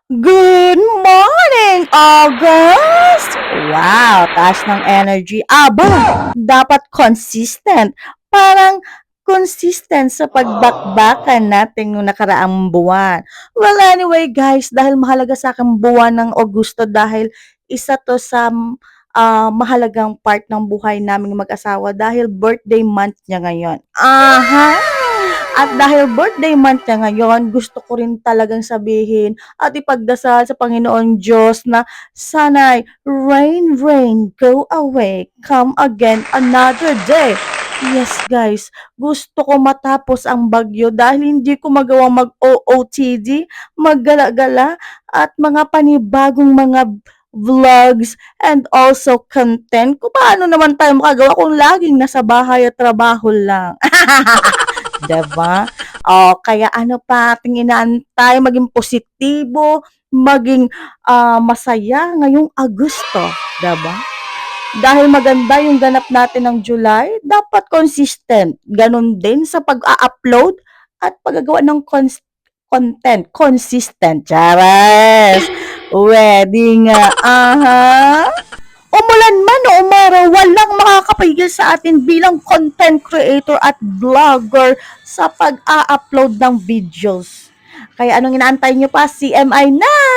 Good morning, August! Wow, taas ng energy. Aba, dapat consistent. Parang consistent sa pagbakbakan natin nung nakaraang buwan. Well, anyway, guys, dahil mahalaga sa akin buwan ng Agosto dahil isa to sa mahalagang part ng buhay naming mag-asawa dahil birthday month niya ngayon. Aha! At dahil birthday month niya ngayon, gusto ko rin talagang sabihin at ipagdasal sa Panginoon Diyos na sana'y rain, rain, go away, come again another day. Yes, guys, gusto ko matapos ang bagyo dahil hindi ko magawang mag-OOTD, maggala-gala at mga panibagong mga vlogs and also content. Kung paano naman tayo makagawa kung laging nasa bahay at trabaho lang. 'Di ba? Oh, kaya ano pa ating inaantay, maging positibo, maging, masaya ngayong Agosto, 'di ba? Dahil maganda yung ganap natin ng July, dapat consistent. Gano'n din sa pag-a-upload at paggagawa ng content, consistent. Charas! Puwede nga, aha. Umulan man o umaraw, walang makakapigil sa atin bilang content creator at vlogger sa pag-a-upload ng videos. Kaya anong inaantay nyo pa? CMI na!